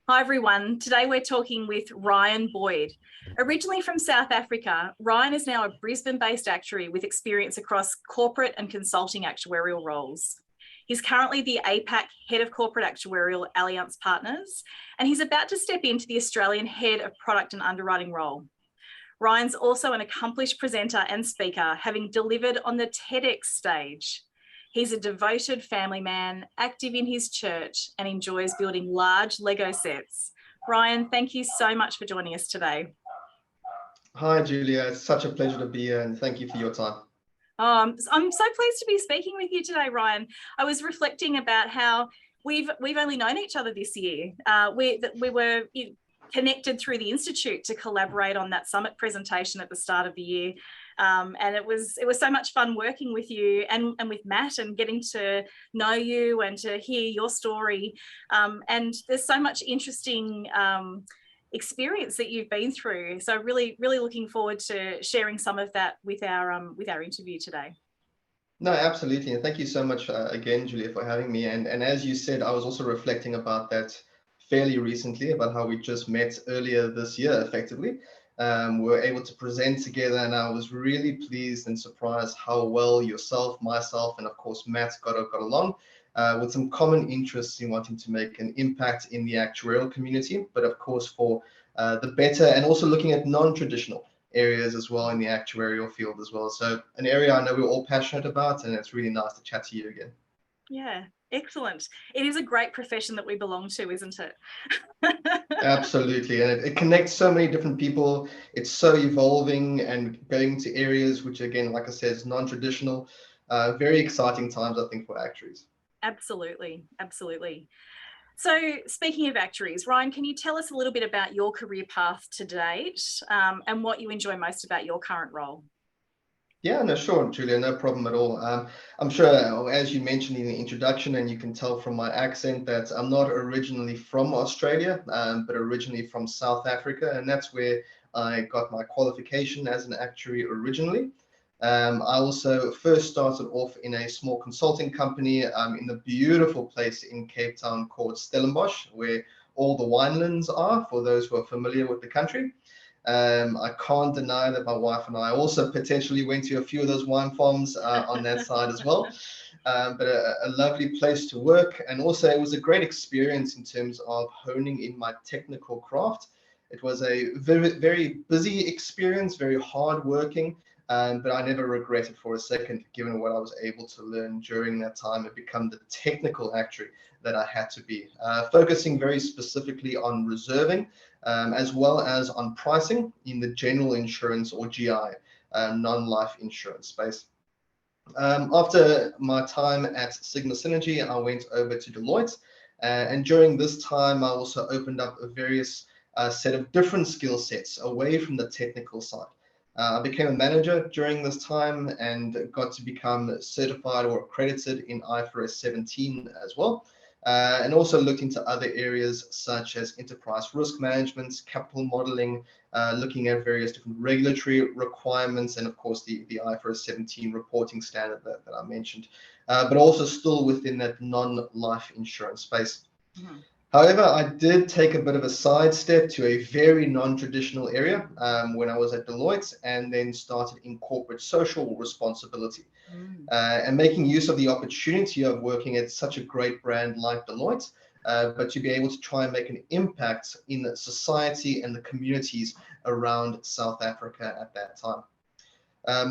Hi everyone, today we're talking with Ryan Boyd. Originally from South Africa, Ryan is now a Brisbane-based actuary with experience across corporate and consulting actuarial roles. He's currently the APAC Head of Corporate Actuarial at Allianz Partners, and he's about to step into the Australian Head of Product and Underwriting role. Ryan's also an accomplished presenter and speaker, having delivered on the TEDx stage. He's a devoted family man, active in his church, and enjoys building large Lego sets. Ryan, thank you so much for joining us today. Hi, Julia. It's such a pleasure to be here, and thank you for your time. I'm so pleased to be speaking with you today, Ryan. I was reflecting about how we've only known each other this year. We were connected through the Institute to collaborate on that summit presentation at the start of the year. And it was so much fun working with you and with Matt and getting to know you and to hear your story. And there's so much interesting experience that you've been through. So really looking forward to sharing some of that with our interview today. No, absolutely. And thank you so much again, Julia, for having me. And as you said, I was also reflecting about that fairly recently, about how we just met earlier this year, effectively. We were able to present together, and I was really pleased and surprised how well yourself, myself, and of course Matt got along with some common interests in wanting to make an impact in the actuarial community, but of course for the better, and also looking at non-traditional areas as well in the actuarial field as well. So an area I know we're all passionate about, and it's really nice to chat to you again. Yeah, excellent. It is a great profession that we belong to, isn't it? Absolutely, and it connects so many different people. It's so evolving and going to areas which, again, like I said, is non-traditional. Very exciting times, I think, for actuaries. Absolutely. So speaking of actuaries, Ryan, can you tell us a little bit about your career path to date and what you enjoy most about your current role? Yeah, no, sure, Julia, no problem at all. I'm sure, as you mentioned in the introduction, and you can tell from my accent that I'm not originally from Australia, but originally from South Africa, and that's where I got my qualification as an actuary originally. I also first started off in a small consulting company in the beautiful place in Cape Town called Stellenbosch, where all the winelands are, for those who are familiar with the country. I can't deny that my wife and I also potentially went to a few of those wine farms on that side as well. But a lovely place to work. And also it was a great experience in terms of honing in my technical craft. It was a very busy experience, very hard working, but I never regretted for a second, given what I was able to learn during that time and become the technical actuary that I had to be, focusing very specifically on reserving, as well as on pricing in the general insurance or GI, non-life insurance space. After my time at Sigma Synergy, I went over to Deloitte, and during this time, I also opened up a various set of different skill sets away from the technical side. I became a manager during this time and got to become certified or accredited in IFRS 17 as well. And also looked into other areas such as enterprise risk management, capital modeling, looking at various different regulatory requirements, and of course the IFRS 17 reporting standard that I mentioned, but also still within that non-life insurance space. Mm-hmm. However, I did take a bit of a sidestep to a very non-traditional area when I was at Deloitte, and then started in corporate social responsibility. And making use of the opportunity of working at such a great brand like Deloitte, but to be able to try and make an impact in the society and the communities around South Africa at that time.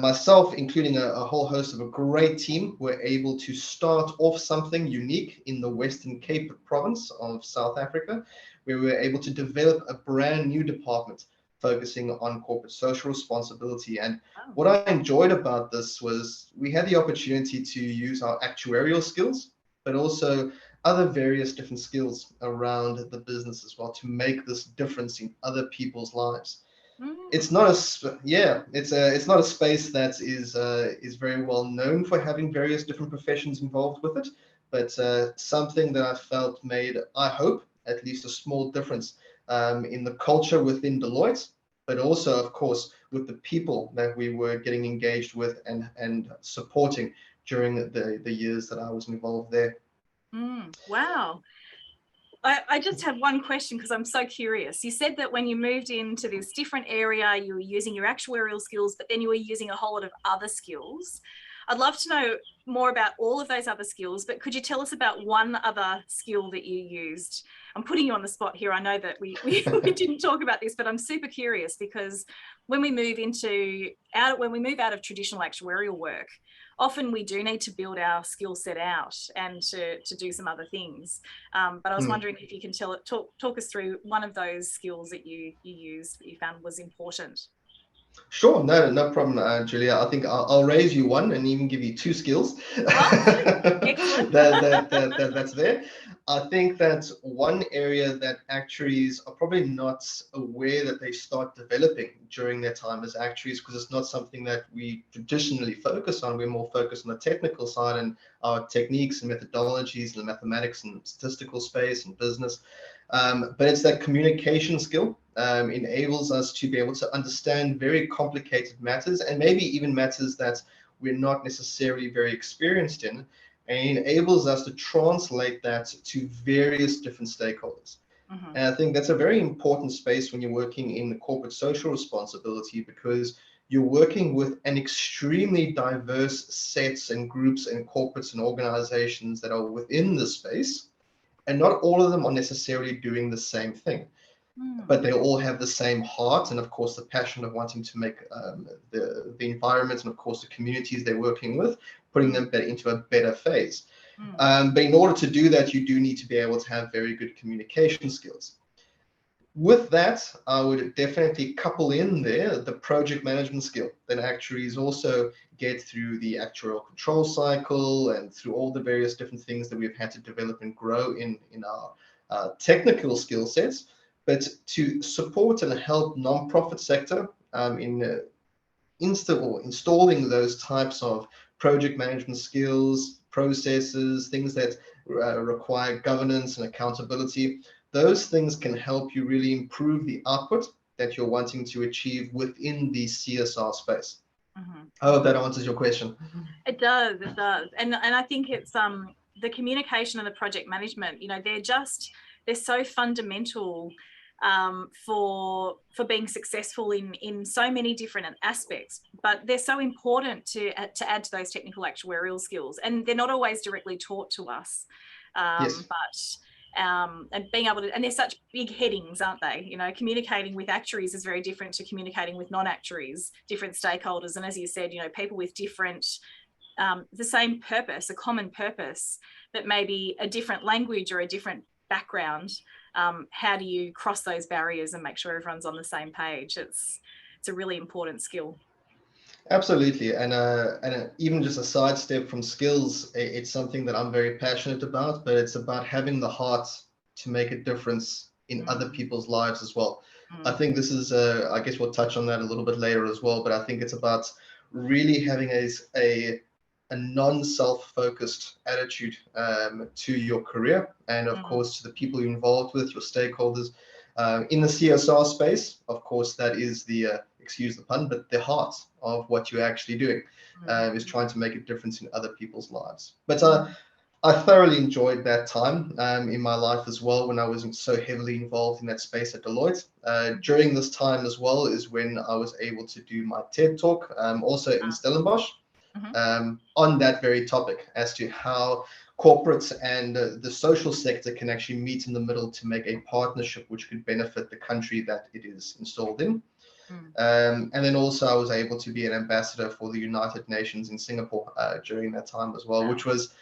Myself, including a whole host of a great team, were able to start off something unique in the Western Cape province of South Africa, where we were able to develop a brand new department focusing on corporate social responsibility. And what I enjoyed about this was we had the opportunity to use our actuarial skills, but also other various different skills around the business as well to make this difference in other people's lives. It's not it's not a space that is very well known for having various different professions involved with it, but something that I felt made, I hope, at least a small difference in the culture within Deloitte, but also, of course, with the people that we were getting engaged with and supporting during the years that I was involved there. Wow. I just had one question because I'm so curious. You said that when you moved into this different area, you were using your actuarial skills, but then you were using a whole lot of other skills. I'd love to know more about all of those other skills, but could you tell us about one other skill that you used? I'm putting you on the spot here. I know that we didn't talk about this, but I'm super curious because when we move out of traditional actuarial work, often we do need to build our skill set out and to do some other things. But I was wondering if you can talk us through one of those skills that you used that you found was important. Sure, no problem, Julia. I think I'll raise you one and even give you two skills. Excellent. That's there. I think that one area that actuaries are probably not aware that they start developing during their time as actuaries, because it's not something that we traditionally focus on. We're more focused on the technical side and our techniques and methodologies and the mathematics and statistical space and business. But it's that communication skill enables us to be able to understand very complicated matters, and maybe even matters that we're not necessarily very experienced in, and enables us to translate that to various different stakeholders. And I think that's a very important space when you're working in the corporate social responsibility, because you're working with an extremely diverse sets and groups and corporates and organizations that are within the space. And not all of them are necessarily doing the same thing, but they all have the same heart, and of course the passion of wanting to make the environment and of course the communities they're working with, putting them into a better phase. But in order to do that, you do need to be able to have very good communication skills. With that, I would definitely couple in there the project management skill that actuaries also get through the actuarial control cycle and through all the various different things that we've had to develop and grow in our technical skill sets, but to support and help nonprofit sector in installing those types of project management skills, processes, things that require governance and accountability. Those things can help you really improve the output that you're wanting to achieve within the CSR space. I hope that answers your question. It does. And I think it's the communication and the project management, they're so fundamental for being successful in so many different aspects, but they're so important to add to those technical actuarial skills, and they're not always directly taught to us. Yes. And being able to, and they're such big headings, aren't they? Communicating with actuaries is very different to communicating with non-actuaries, different stakeholders, and as you said, people with different the same purpose, a common purpose, but maybe a different language or a different background. How do you cross those barriers and make sure everyone's on the same page? It's a really important skill. Absolutely, and even just a sidestep from skills, it's something that I'm very passionate about, but it's about having the heart to make a difference in other people's lives as well. I think this is, I guess we'll touch on that a little bit later as well, but I think it's about really having a non-self-focused attitude to your career, and of course to the people you're involved with, your stakeholders. In the CSR space, of course, that is the, excuse the pun, but the heart of what you're actually doing is trying to make a difference in other people's lives. But I thoroughly enjoyed that time in my life as well, when I wasn't so heavily involved in that space at Deloitte. During this time as well is when I was able to do my TED talk, also in Stellenbosch, on that very topic as to how corporates and the social sector can actually meet in the middle to make a partnership which could benefit the country that it is installed in. And then also I was able to be an ambassador for the United Nations in Singapore during that time as well, which was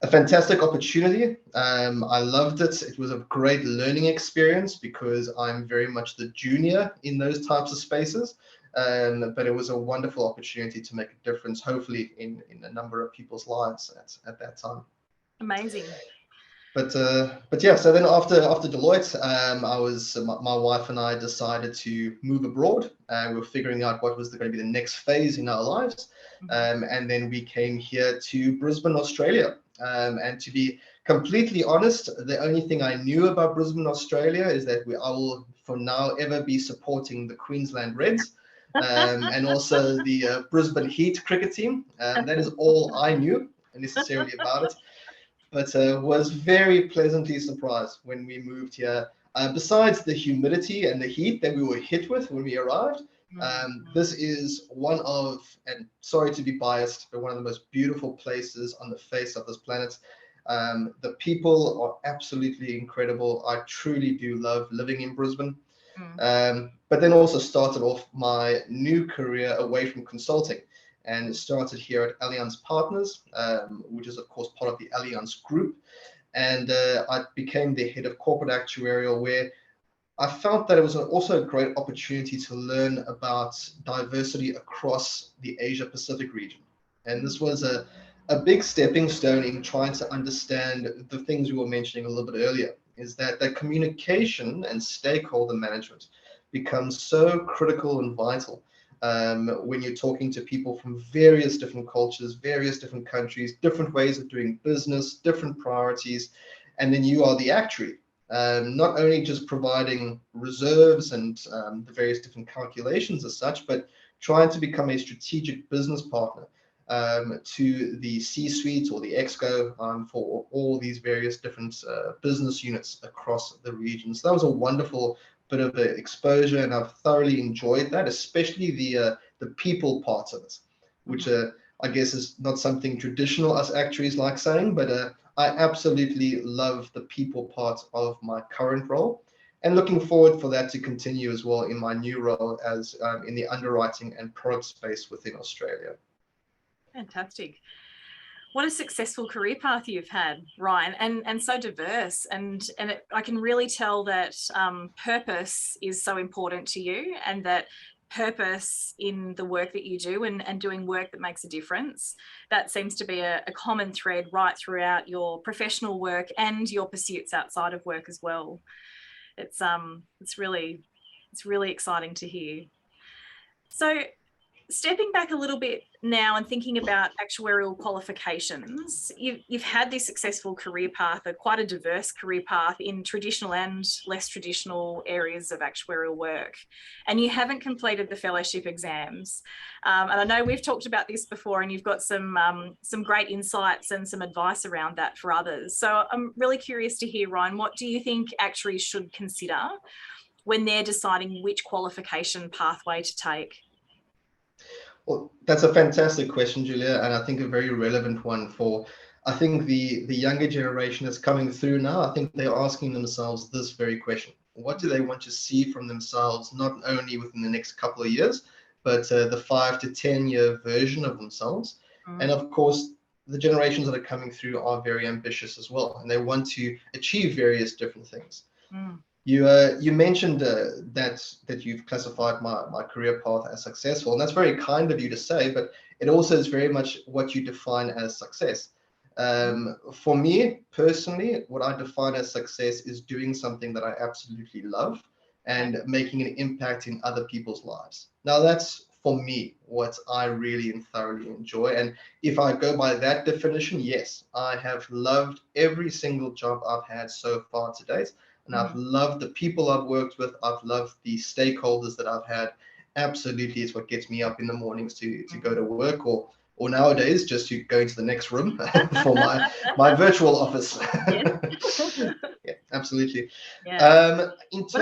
a fantastic opportunity. I loved it. It was a great learning experience because I'm very much the junior in those types of spaces. But it was a wonderful opportunity to make a difference, hopefully in a number of people's lives at that time. Amazing. But yeah, so then after Deloitte, my wife and I decided to move abroad. We were figuring out what was going to be the next phase in our lives. And then we came here to Brisbane, Australia. And to be completely honest, the only thing I knew about Brisbane, Australia is that I will for now ever be supporting the Queensland Reds. And also the Brisbane Heat cricket team. That is all I knew necessarily about it. but was very pleasantly surprised when we moved here. Besides the humidity and the heat that we were hit with when we arrived, this is one of, and sorry to be biased, but one of the most beautiful places on the face of this planet. The people are absolutely incredible. I truly do love living in Brisbane. But then also started off my new career away from consulting and started here at Allianz Partners, which is of course part of the Allianz Group. And I became the head of corporate actuarial, where I felt that it was also a great opportunity to learn about diversity across the Asia Pacific region. And this was a big stepping stone in trying to understand the things we were mentioning a little bit earlier, is that communication and stakeholder management becomes so critical and vital when you're talking to people from various different cultures, various different countries, different ways of doing business, different priorities. And then you are the actuary, not only just providing reserves and the various different calculations as such, but trying to become a strategic business partner to the C-suite or the exco for all these various different business units across the region. So that was a wonderful bit of exposure, and I've thoroughly enjoyed that, especially the people part of it, which I guess is not something traditional us actuaries like saying, but I absolutely love the people part of my current role, and looking forward for that to continue as well in my new role as in the underwriting and product space within Australia. Fantastic. What a successful career path you've had, Ryan, and so diverse. And I can really tell that purpose is so important to you, and that purpose in the work that you do and doing work that makes a difference. That seems to be a common thread right throughout your professional work and your pursuits outside of work as well. It's really exciting to hear. So, stepping back a little bit now and thinking about actuarial qualifications, you've had this successful career path, quite a diverse career path in traditional and less traditional areas of actuarial work, and you haven't completed the fellowship exams. And I know we've talked about this before, and you've got some great insights and some advice around that for others. So I'm really curious to hear, Ryan, what do you think actuaries should consider when they're deciding which qualification pathway to take? Well, that's a fantastic question, Julia, and I think a very relevant one for, I think, the younger generation that's coming through now. I think they're asking themselves this very question. What do they want to see from themselves, not only within the next couple of years, but the 5 to 10 year version of themselves? And of course, the generations that are coming through are very ambitious as well, and they want to achieve various different things. You mentioned that you've classified my career path as successful, and that's very kind of you to say, but it also is very much what you define as success. For me personally, what I define as success is doing something that I absolutely love and making an impact in other people's lives. Now, that's for me what I really and thoroughly enjoy. And if I go by that definition, yes, I have loved every single job I've had so far to date. And I've loved the people I've worked with. I've loved the stakeholders that I've had. Absolutely, it's what gets me up in the mornings to go to work, or nowadays just to go into the next room for my virtual office. Yeah, absolutely. Yeah. In terms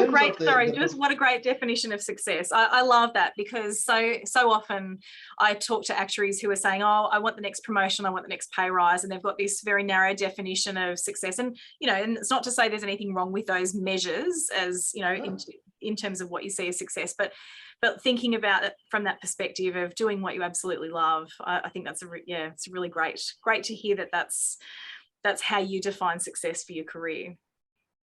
what a great definition of success. I love that, because so often I talk to actuaries who are saying, oh, I want the next promotion, I want the next pay rise, and they've got this very narrow definition of success. And and it's not to say there's anything wrong with those measures, as in terms of what you see as success, but thinking about it from that perspective of doing what you absolutely love, I think that's it's really great to hear that that's how you define success for your career.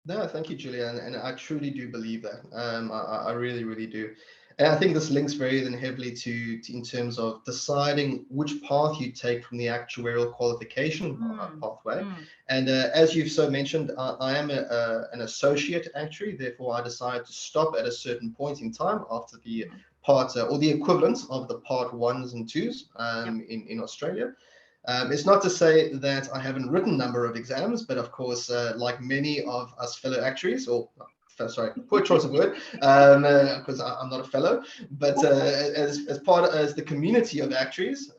No, thank you, Julia, and I truly do believe that. I really, really do. And I think this links very then heavily to in terms of deciding which path you take from the actuarial qualification pathway. And as you've so mentioned, I am an associate actuary. Therefore, I decided to stop at a certain point in time after the part or the equivalent of the part 1s and 2s in Australia. It's not to say that I haven't written a number of exams, but of course, like many of us fellow actuaries, or sorry, poor choice of word, because I'm not a fellow, but as the community of actuaries,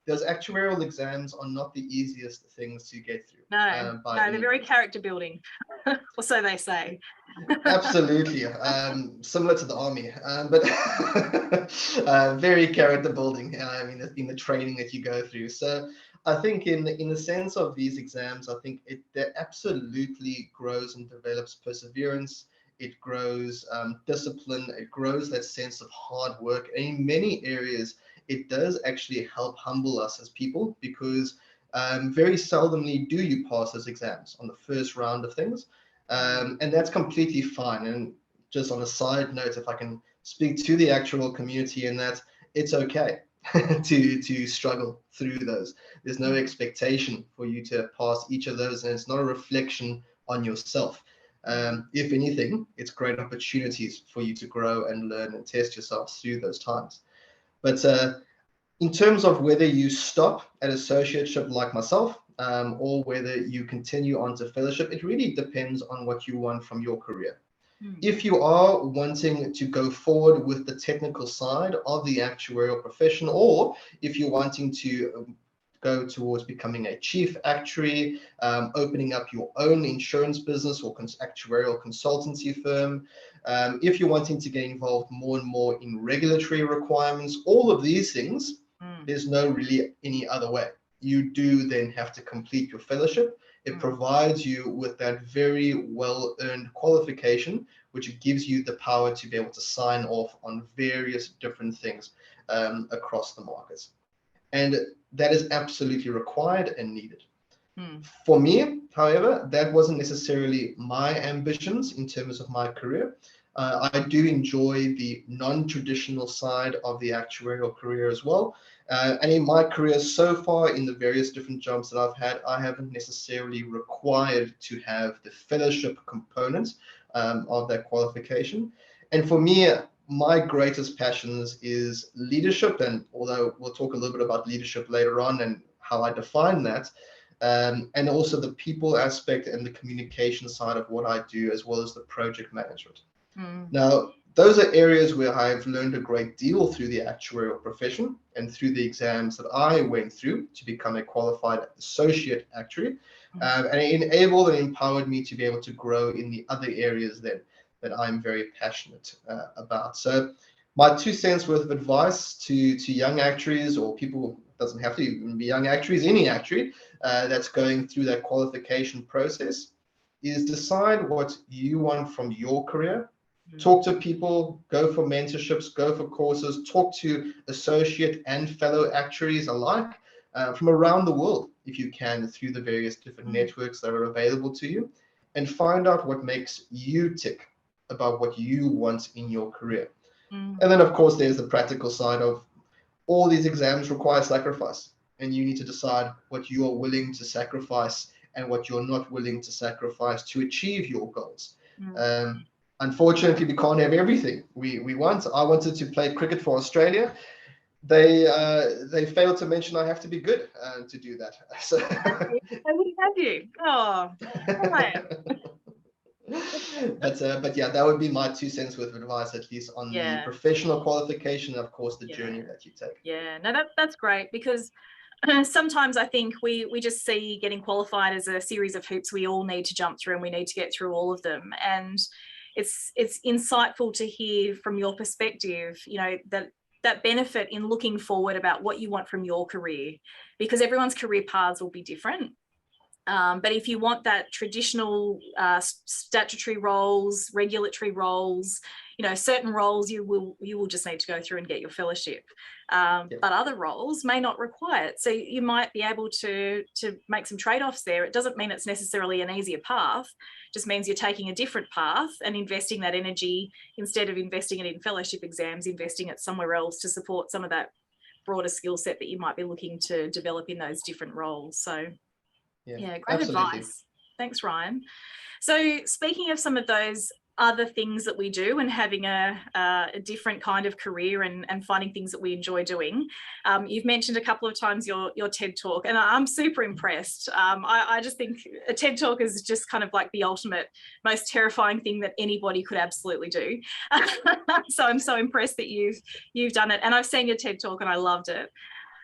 those actuarial exams are not the easiest things to get through. No, they're very character building, or so they say. Absolutely, similar to the army, but very character building. I mean, it's been the training that you go through. So I think in the sense of these exams, I think that absolutely grows and develops perseverance. It grows discipline. It grows that sense of hard work. And in many areas, it does actually help humble us as people, because very seldomly do you pass those exams on the first round of things. And that's completely fine. And just on a side note, if I can speak to the actual community, in that it's okay to struggle through those. There's no expectation for you to pass each of those, and it's not a reflection on yourself. If anything, it's great opportunities for you to grow and learn and test yourself through those times. But in terms of whether you stop at associateship like myself, or whether you continue on to fellowship, it really depends on what you want from your career. If you are wanting to go forward with the technical side of the actuarial profession, or if you're wanting to go towards becoming a chief actuary, opening up your own insurance business or actuarial consultancy firm, if you're wanting to get involved more and more in regulatory requirements, all of these things, there's no really any other way. You do then have to complete your fellowship. It provides you with that very well-earned qualification, which gives you the power to be able to sign off on various different things across the markets. And that is absolutely required and needed. For me, however, that wasn't necessarily my ambitions in terms of my career. I do enjoy the non-traditional side of the actuarial career as well. And in my career so far, in the various different jobs that I've had, I haven't necessarily required to have the fellowship component of that qualification. And for me, my greatest passions is leadership. And although we'll talk a little bit about leadership later on and how I define that, and also the people aspect and the communication side of what I do, as well as the project management. Now, those are areas where I've learned a great deal through the actuarial profession and through the exams that I went through to become a qualified associate actuary. And it enabled and empowered me to be able to grow in the other areas that I'm very passionate about. So my 2 cents worth of advice to young actuaries, or people, doesn't have to even be young actuaries, any actuary that's going through that qualification process, is decide what you want from your career. Talk to people, go for mentorships, go for courses, talk to associate and fellow actuaries alike from around the world, if you can, through the various different networks that are available to you, and find out what makes you tick about what you want in your career. And then, of course, there's the practical side of all these exams require sacrifice, and you need to decide what you are willing to sacrifice and what you're not willing to sacrifice to achieve your goals. Unfortunately, we can't have everything we want. I wanted to play cricket for Australia. They failed to mention I have to be good to do that. So I wouldn't have you. Oh, right. But yeah, that would be my 2 cents worth of advice, at least on the professional qualification, and of course the journey that you take. Yeah, no, that's great, because sometimes I think we just see getting qualified as a series of hoops we all need to jump through, and we need to get through all of them. And it's insightful to hear from your perspective, you know, that benefit in looking forward about what you want from your career, because everyone's career paths will be different. But if you want that traditional statutory roles, regulatory roles, you know, certain roles you will just need to go through and get your fellowship. But other roles may not require it. So you might be able to make some trade-offs there. It doesn't mean it's necessarily an easier path. It just means you're taking a different path and investing that energy, instead of investing it in fellowship exams, investing it somewhere else to support some of that broader skill set that you might be looking to develop in those different roles. So yeah, great advice. Thanks, Ryan. So speaking of some of those other things that we do and having a different kind of career and finding things that we enjoy doing, you've mentioned a couple of times your TED Talk, and I'm super impressed. I just think a TED Talk is just kind of like the ultimate, most terrifying thing that anybody could absolutely do. So I'm so impressed that you've done it, and I've seen your TED Talk and I loved it.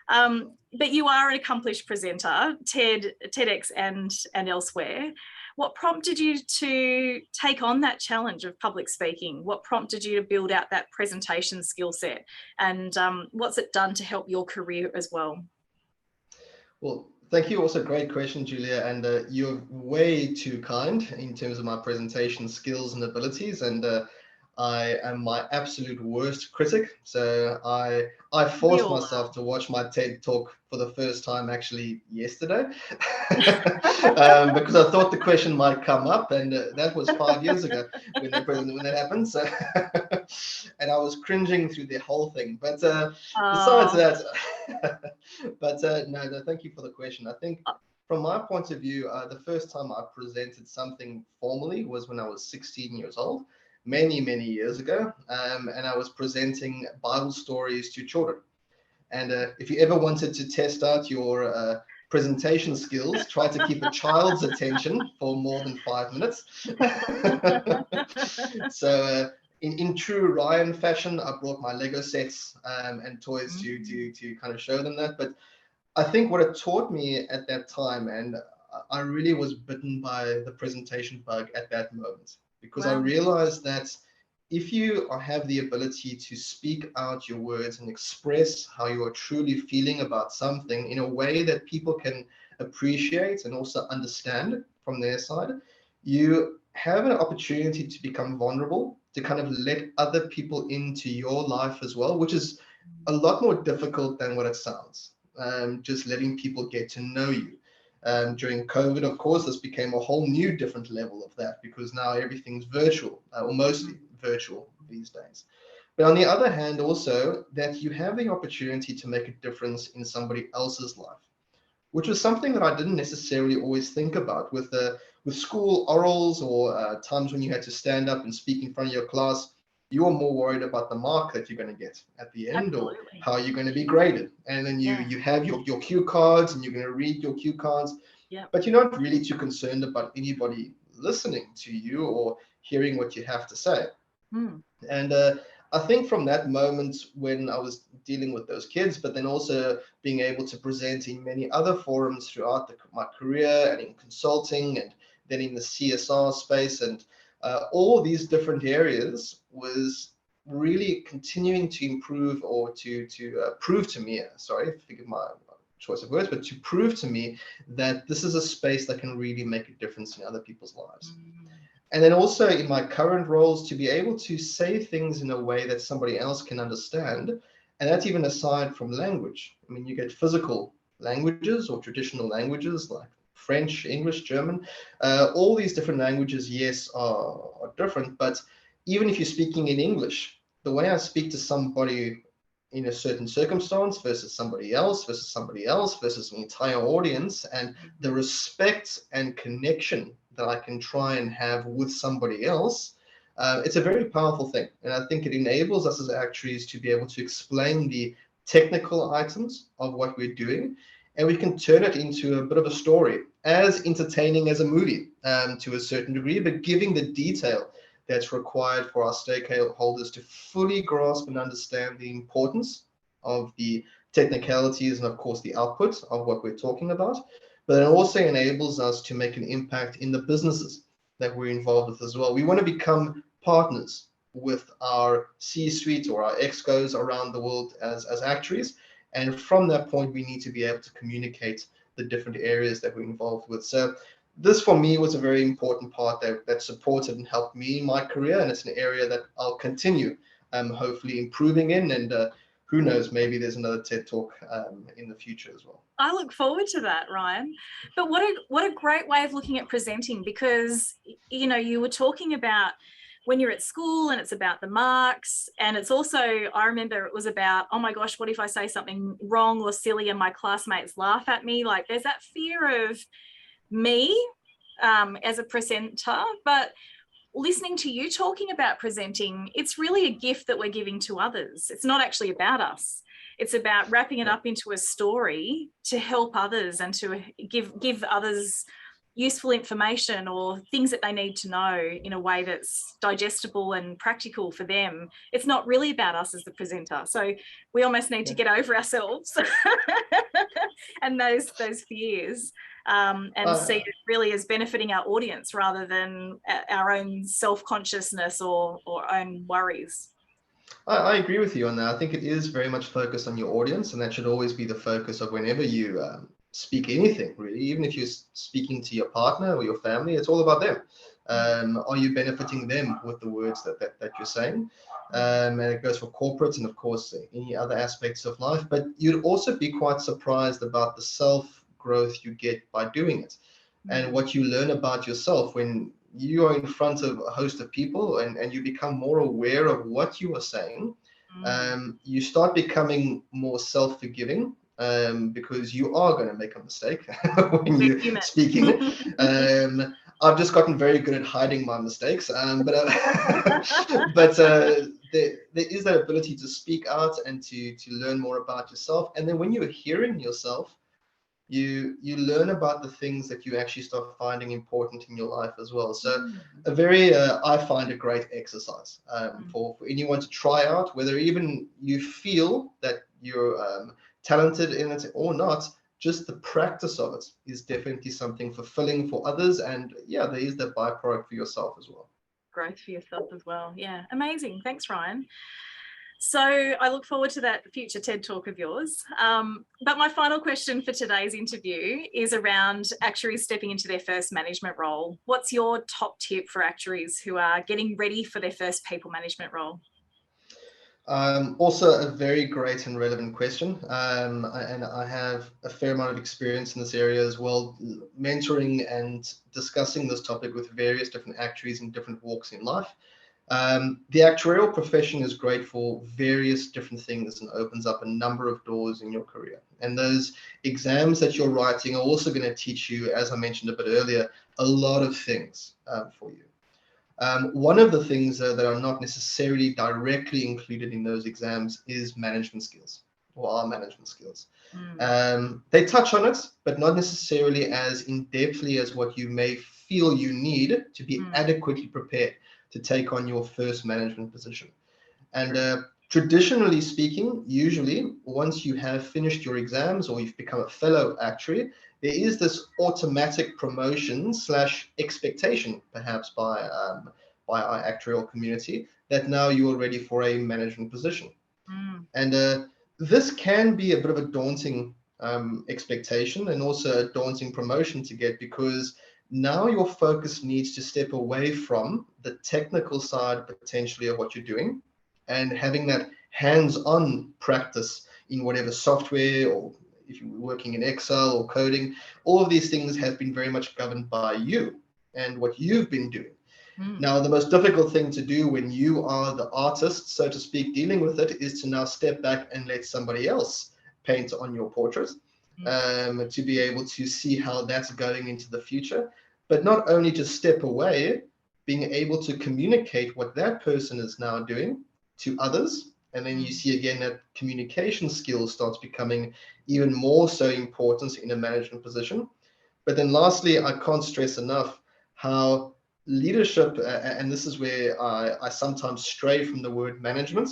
But you are an accomplished presenter, TEDx and elsewhere. What prompted you to take on that challenge of public speaking? What prompted you to build out that presentation skill set? And what's it done to help your career as well? Well, thank you. Also, great question, Julia. And you're way too kind in terms of my presentation skills and abilities. And I am my absolute worst critic. So I forced myself to watch my TED talk for the first time actually yesterday because I thought the question might come up, and that was 5 years ago when that happened. So and I was cringing through the whole thing. But besides that, no, thank you for the question. I think from my point of view, the first time I presented something formally was when I was 16 years old. Many years ago, and I was presenting Bible stories to children. And if you ever wanted to test out your presentation skills, try to keep a child's attention for more than 5 minutes. So in true Ryan fashion, I brought my Lego sets and toys to kind of show them that. But I think what it taught me at that time, and I really was bitten by the presentation bug at that moment, because I realized that if you have the ability to speak out your words and express how you are truly feeling about something in a way that people can appreciate and also understand from their side, you have an opportunity to become vulnerable, to kind of let other people into your life as well, which is a lot more difficult than what it sounds. Just letting people get to know you. During COVID, of course, this became a whole new different level of that, because now everything's virtual, or mostly virtual these days. But on the other hand, also that you have the opportunity to make a difference in somebody else's life, which was something that I didn't necessarily always think about with school orals or times when you had to stand up and speak in front of your class. You're more worried about the mark that you're going to get at the end, or how you're going to be graded. And then you have your cue cards, and you're going to read your cue cards. But you're not really too concerned about anybody listening to you or hearing what you have to say. And I think from that moment when I was dealing with those kids, but then also being able to present in many other forums throughout my career, and in consulting, and then in the CSR space, and all these different areas, was really continuing to improve, or to prove to me, forgive my choice of words, but to prove to me that this is a space that can really make a difference in other people's lives. And then also in my current roles, to be able to say things in a way that somebody else can understand. And that's even aside from language. I mean, you get physical languages or traditional languages like French, English, German. All these different languages, yes, are different. But even if you're speaking in English, the way I speak to somebody in a certain circumstance versus somebody else versus an entire audience, and the respect and connection that I can try and have with somebody else, it's a very powerful thing. And I think it enables us as actuaries to be able to explain the technical items of what we're doing, and we can turn it into a bit of a story, as entertaining as a movie to a certain degree, but giving the detail that's required for our stakeholders to fully grasp and understand the importance of the technicalities and, of course, the output of what we're talking about. But it also enables us to make an impact in the businesses that we're involved with as well. We want to become partners with our C-suite or our excos around the world as actuaries. And from that point, we need to be able to communicate the different areas that we're involved with. So this, for me, was a very important part that supported and helped me in my career. And it's an area that I'll continue hopefully improving in. And who knows, maybe there's another TED Talk in the future as well. I look forward to that, Ryan. But what a great way of looking at presenting, because, you know, you were talking about when you're at school and it's about the marks, and it's also, I remember it was about, oh my gosh, what if I say something wrong or silly and my classmates laugh at me? Like, there's that fear of me as a presenter. But listening to you talking about presenting, it's really a gift that we're giving to others. It's not actually about us. It's about wrapping it up into a story to help others and to give others useful information or things that they need to know in a way that's digestible and practical for them. It's not really about us as the presenter. So we almost need to get over ourselves and those fears, and see it really as benefiting our audience rather than our own self-consciousness or own worries. I agree with you on that. I think it is very much focused on your audience, and that should always be the focus of whenever you speak anything, really. Even if you're speaking to your partner or your family, it's all about them. Are you benefiting them with the words that you're saying? And it goes for corporates and, of course, any other aspects of life. But you'd also be quite surprised about the self-growth you get by doing it, and what you learn about yourself when you are in front of a host of people and you become more aware of what you are saying. You start becoming more self-forgiving, because you are going to make a mistake when you're speaking. I've just gotten very good at hiding my mistakes, but there is that ability to speak out and to learn more about yourself. And then when you're hearing yourself, you learn about the things that you actually start finding important in your life as well. So a very I find a great exercise for anyone to try out, whether even you feel that you're talented in it or not. Just the practice of it is definitely something fulfilling for others, and there is that byproduct for yourself as well. Growth for yourself as well. Yeah, amazing. Thanks, Ryan. So I look forward to that future TED Talk of yours. But my final question for today's interview is around actuaries stepping into their first management role. What's your top tip for actuaries who are getting ready for their first people management role? Also a very great and relevant question. And I have a fair amount of experience in this area as well, mentoring and discussing this topic with various different actuaries in different walks in life. The actuarial profession is great for various different things and opens up a number of doors in your career. And those exams that you're writing are also going to teach you, as I mentioned a bit earlier, a lot of things for you. One of the things that are not necessarily directly included in those exams is management skills, or are management skills. They touch on it, but not necessarily as in-depthly as what you may feel you need to be adequately prepared to take on your first management position. And traditionally speaking, usually once you have finished your exams or you've become a fellow actuary, there is this automatic promotion / expectation, perhaps by our actuarial community, that now you are ready for a management position. And this can be a bit of a daunting expectation, and also a daunting promotion to get, because now your focus needs to step away from the technical side potentially of what you're doing, and having that hands-on practice in whatever software, or if you're working in Excel or coding, all of these things have been very much governed by you and what you've been doing. Now, the most difficult thing to do when you are the artist, so to speak, dealing with it, is to now step back and let somebody else paint on your portrait, to be able to see how that's going into the future. But not only just step away, being able to communicate what that person is now doing to others. And then you see again that communication skills starts becoming even more so important in a management position. But then lastly, I can't stress enough how leadership, and this is where I sometimes stray from the word management,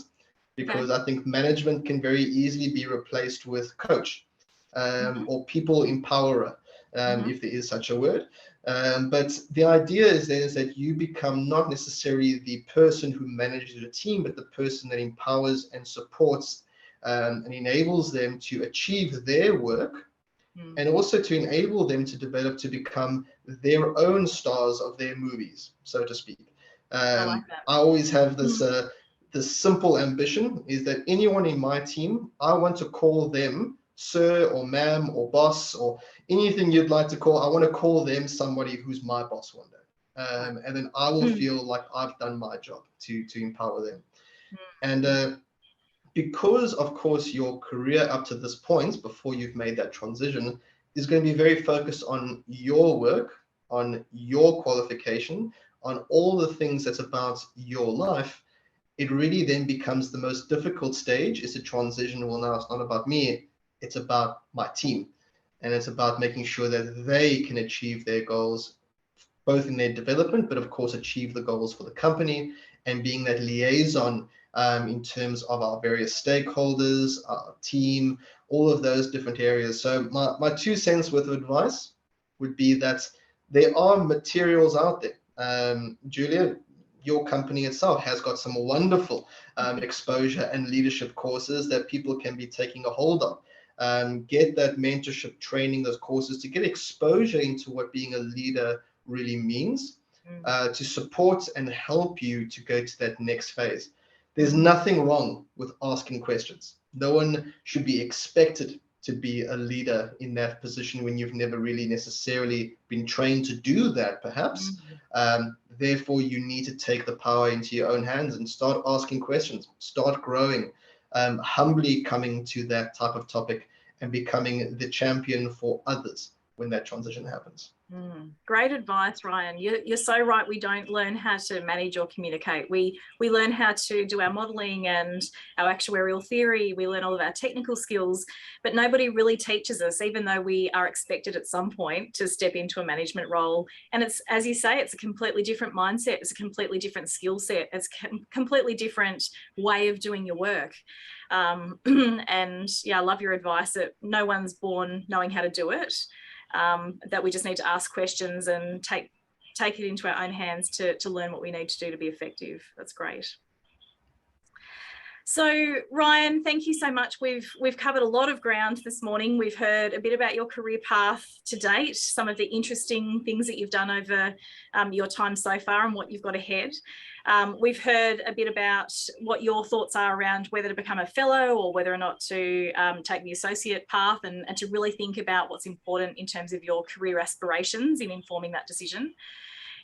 because I think management can very easily be replaced with coach, or people empowerer, if there is such a word. But the idea is that you become not necessarily the person who manages a team, but the person that empowers and supports and enables them to achieve their work, and also to enable them to develop to become their own stars of their movies, so to speak. I like that. I always have this simple ambition, is that anyone in my team, I want to call them sir or ma'am or boss or anything you'd like to call. I want to call them somebody who's my boss one day. And then I will feel like I've done my job to empower them. And because, of course, your career up to this point, before you've made that transition, is going to be very focused on your work, on your qualification, on all the things that's about your life, it really then becomes the most difficult stage, is to transition. Well, now it's not about me, it's about my team. and it's about making sure that they can achieve their goals, both in their development, but of course achieve the goals for the company, and being that liaison in terms of our various stakeholders, our team, all of those different areas. So my 2 cents worth of advice would be that there are materials out there. Julia, your company itself has got some wonderful exposure and leadership courses that people can be taking a hold of. Get that mentorship training, those courses, to get exposure into what being a leader really means, to support and help you to go to that next phase. There's nothing wrong with asking questions. No one should be expected to be a leader in that position when you've never really necessarily been trained to do that, perhaps. Therefore, you need to take the power into your own hands and start asking questions, start growing, humbly coming to that type of topic and becoming the champion for others when that transition happens. Great advice, Ryan. You're so right. We don't learn how to manage or communicate. We learn how to do our modelling and our actuarial theory. We learn all of our technical skills, but nobody really teaches us, even though we are expected at some point to step into a management role. And it's, as you say, it's a completely different mindset. It's a completely different skill set. It's a completely different way of doing your work. And yeah, I love your advice that no one's born knowing how to do it. That we just need to ask questions and take it into our own hands to learn what we need to do to be effective. That's great. So Ryan, thank you so much. We've covered a lot of ground this morning. We've heard a bit about your career path to date, some of the interesting things that you've done over your time so far and what you've got ahead. We've heard a bit about what your thoughts are around whether to become a fellow or whether or not to take the associate path, and to really think about what's important in terms of your career aspirations in informing that decision.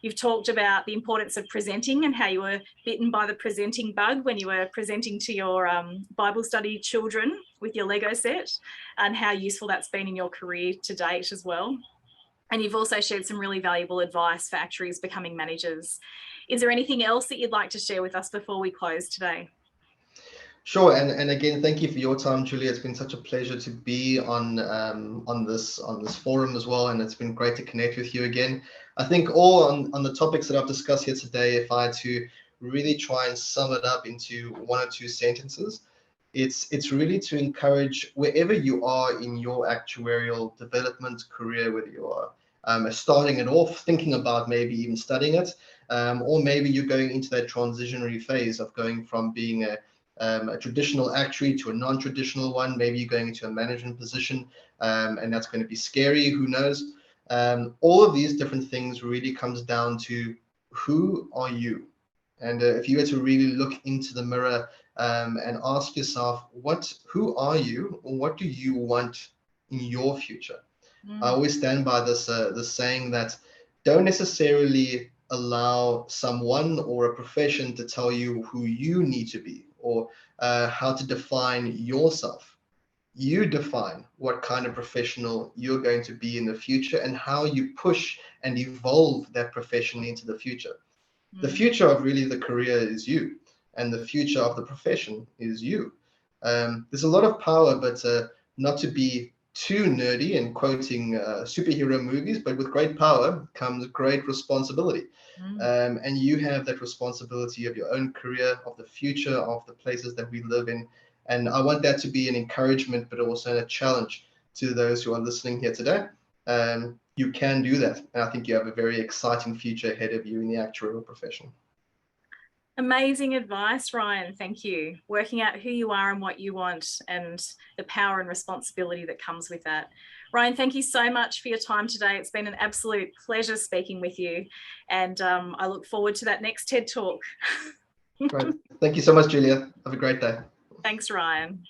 You've talked about the importance of presenting and how you were bitten by the presenting bug when you were presenting to your Bible study children with your Lego set, and how useful that's been in your career to date as well. And you've also shared some really valuable advice for actuaries becoming managers. Is there anything else that you'd like to share with us before we close today? Sure, and again, thank you for your time, Julia. It's been such a pleasure to be on this forum as well, and it's been great to connect with you again. I think all on the topics that I've discussed here today, if I had to really try and sum it up into 1 or 2 sentences, it's really to encourage, wherever you are in your actuarial development career, whether you are starting it off, thinking about maybe even studying it, or maybe you're going into that transitionary phase of going from being a traditional actuary to a non-traditional one. Maybe you're going into a management position, and that's going to be scary, who knows. All of these different things really comes down to, who are you? And if you were to really look into the mirror and ask yourself, who are you, or what do you want in your future? I always stand by this saying that don't necessarily allow someone or a profession to tell you who you need to be, or how to define yourself. You define what kind of professional you're going to be in the future, and how you push and evolve that profession into the future. The future of really the career is you, and the future of the profession is you. There's a lot of power, but not to be too nerdy and quoting superhero movies, but with great power comes great responsibility. And you have that responsibility of your own career, of the future, of the places that we live in. And I want that to be an encouragement, but also a challenge to those who are listening here today. You can do that. And I think you have a very exciting future ahead of you in the actuarial profession. Amazing advice, Ryan. Thank you. Working out who you are and what you want, and the power and responsibility that comes with that. Ryan, thank you so much for your time today. It's been an absolute pleasure speaking with you, and I look forward to that next TED Talk. Great. Thank you so much, Julia. Have a great day. Thanks, Ryan.